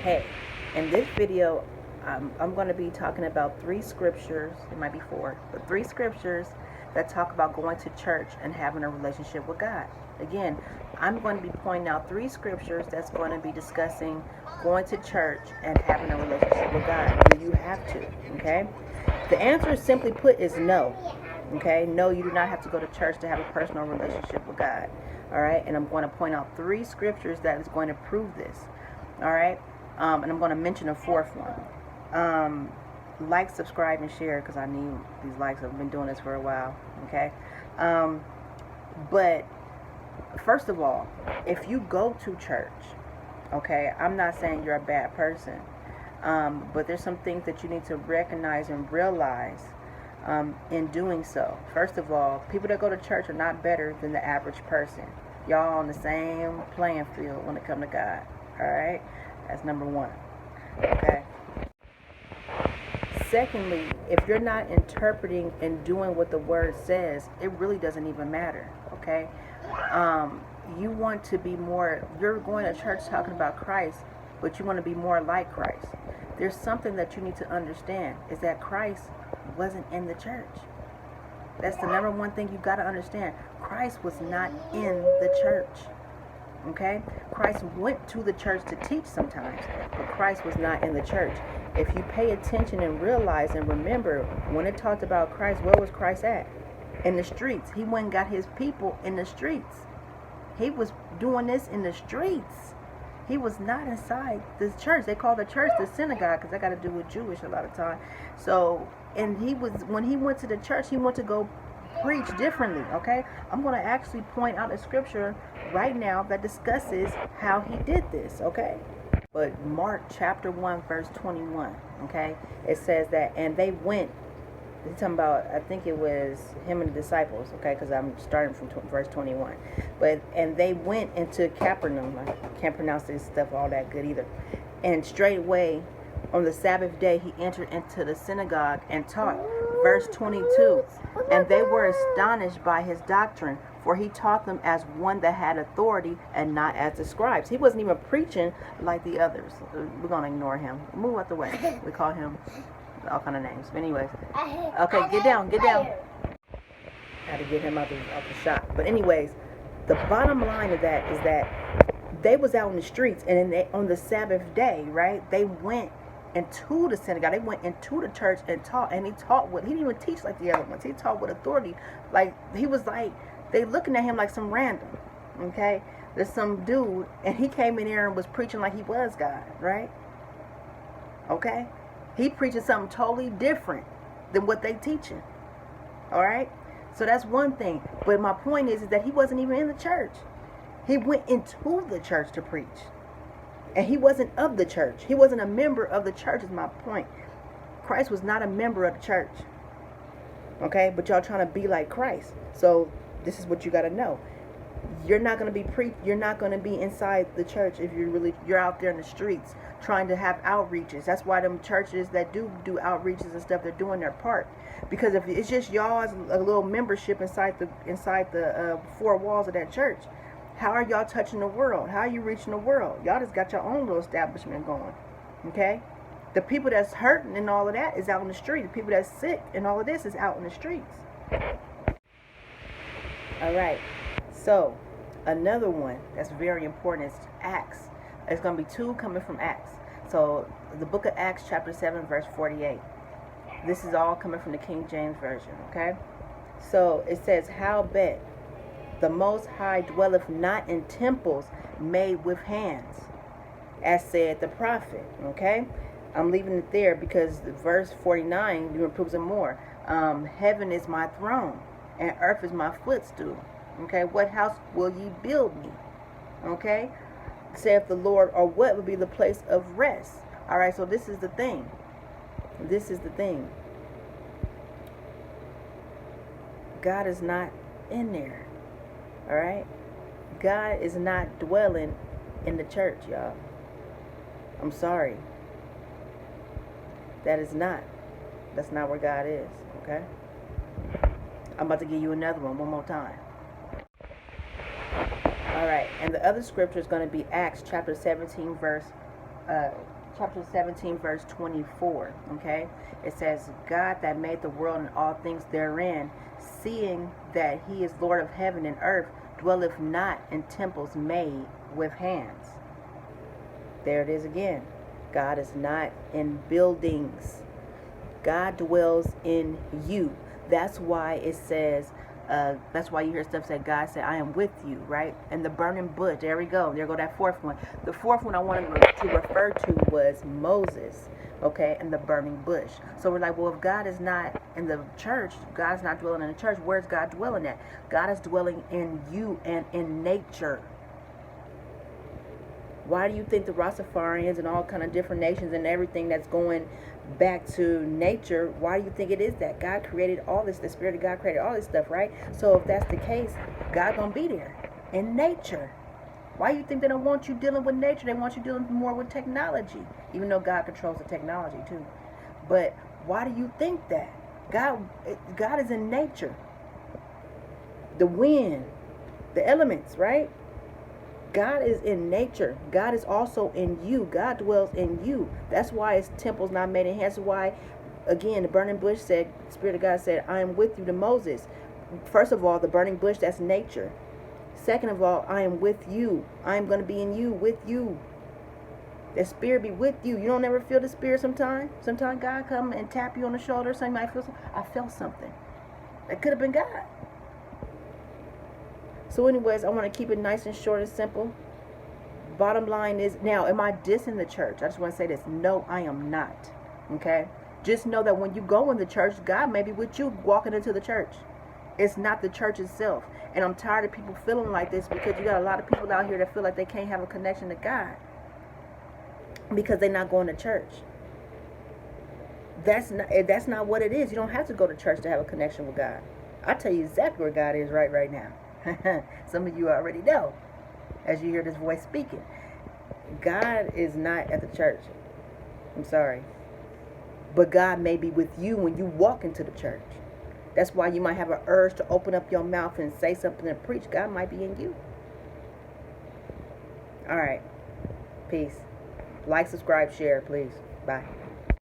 Hey, in this video, I'm going to be talking about three scriptures, it might be four, but three scriptures that talk about going to church and having a relationship with God. Again, I'm going to be pointing out three scriptures that's going to be discussing going to church and having a relationship with God. Do you have to? Okay? The answer, simply put, is no. Okay? No, you do not have to go to church to have a personal relationship with God. All right? And I'm going to point out three scriptures that is going to prove this. All right? And I'm going to mention a fourth one. Like, subscribe, and share because I need these likes. I've been doing this for a while. Okay? But first of all, if you go to church, okay, I'm not saying you're a bad person, but there's some things that you need to recognize and realize in doing so. First of all, people that go to church are not better than the average person. Y'all on the same playing field when it comes to God. All right? That's number one. Okay? Secondly, if you're not interpreting and doing what the word says, it really doesn't even matter. Okay? You want to be more, you're going to church talking about Christ, but you want to be more like Christ. There's something that you need to understand is that Christ wasn't in the church. That's the number one thing you got to understand. Christ was not in the church. Okay? Christ went to the church to teach sometimes, but Christ was not in the church. If you pay attention and realize and remember, when it talked about Christ, where was Christ at? In the streets. He went and got his people in the streets. He was doing this in the streets. He was not inside the church. They call the church the synagogue because that got to do with Jewish a lot of time. So, and he was, when he went to the church, he went to go preach differently. Okay, I'm going to actually point out a scripture right now that discusses how he did this. Okay, but Mark chapter 1 verse 21. Okay, it says that, and they went. He's talking about, I think it was him and the disciples, okay, because I'm starting from verse 21. But, and they went into Capernaum. I can't pronounce this stuff all that good either. And straightway, on the Sabbath day, he entered into the synagogue and taught. Verse 22. And they were astonished by his doctrine, for he taught them as one that had authority and not as the scribes. He wasn't even preaching like the others. We're going to ignore him. Move out the way. We call him all kind of names. But anyways, okay, get down. Had to get him out the shop. But anyways, the bottom line of that is that they was out in the streets, and then they, on the Sabbath day, right? They went into the synagogue. They went into the church and taught. And he taught what, he didn't even teach like the other ones. He taught with authority. Like, he was like, they looking at him like some random. Okay, there's some dude, and he came in here and was preaching like he was God, right? Okay. He preaching something totally different than what they teaching. All right? So that's one thing. But my point is that he wasn't even in the church. He went into the church to preach. And he wasn't of the church. He wasn't a member of the church is my point. Christ was not a member of the church. Okay? But y'all trying to be like Christ. So this is what you got to know. You're not going to be you're not going to be inside the church if you're out there in the streets trying to have outreaches. That's why them churches that do outreaches and stuff, they're doing their part. Because if it's just y'all's a little membership inside the four walls of that church, how are y'all touching the world? How are you reaching the world? Y'all just got your own little establishment going. Okay? The people that's hurting and all of that is out in the street. The people that's sick and all of this is out in the streets. All right. So, another one that's very important is Acts. There's going to be two coming from Acts. So, the book of Acts, chapter 7, verse 48. This is all coming from the King James Version, okay? So, it says, "Howbeit, the Most High dwelleth not in temples made with hands, as said the prophet," okay? I'm leaving it there because verse 49 even proves it more. "Heaven is my throne, and earth is my footstool. Okay, what house will ye build me? Okay, saith the Lord, or what will be the place of rest?" All right, so this is the thing. This is the thing. God is not in there. All right, God is not dwelling in the church, y'all. I'm sorry. That's not where God is. Okay, I'm about to give you another one more time. All right, and the other scripture is going to be Acts chapter 17, verse chapter 17, verse 24. Okay, it says, God that made the world and all things therein, seeing that he is Lord of heaven and earth, dwelleth not in temples made with hands. There it is again. God is not in buildings. God dwells in you. That's why it says, that's why you hear stuff say, God said, I am with you, right? And the burning bush, there we go. There go that fourth one. The fourth one I wanted to refer to was Moses, okay, and the burning bush. So we're like, well, if God is not in the church, God's not dwelling in the church, where's God dwelling at? God is dwelling in you and in nature. Why do you think the Rastafarians and all kind of different nations and everything that's going back to nature, why do you think it is that? God created all this, the Spirit of God created all this stuff, right? So if that's the case, God gonna be there in nature. Why do you think they don't want you dealing with nature? They want you dealing more with technology, even though God controls the technology too. But why do you think that? God is in nature. The wind, the elements, right? God is in nature. God is also in you. God dwells in you. That's why his temple's not made in hands. That's why, again, the burning bush said, the Spirit of God said, I am with you to Moses. First of all, the burning bush, that's nature. Second of all, I am with you. I am going to be in you, with you. The Spirit be with you. You don't ever feel the Spirit sometimes? Sometimes God come and tap you on the shoulder. Somebody feels, I felt something. That could have been God. So anyways, I want to keep it nice and short and simple. Bottom line is, now, am I dissing the church? I just want to say this. No, I am not. Okay? Just know that when you go in the church, God may be with you walking into the church. It's not the church itself. And I'm tired of people feeling like this, because you got a lot of people out here that feel like they can't have a connection to God because they're not going to church. That's not what it is. You don't have to go to church to have a connection with God. I'll tell you exactly where God is right now. Some of you already know as you hear this voice speaking. God is not at the church. I'm sorry. But God may be with you when you walk into the church. That's why you might have an urge to open up your mouth and say something and preach. God might be in you. All right. Peace. Like, subscribe, share, please. Bye.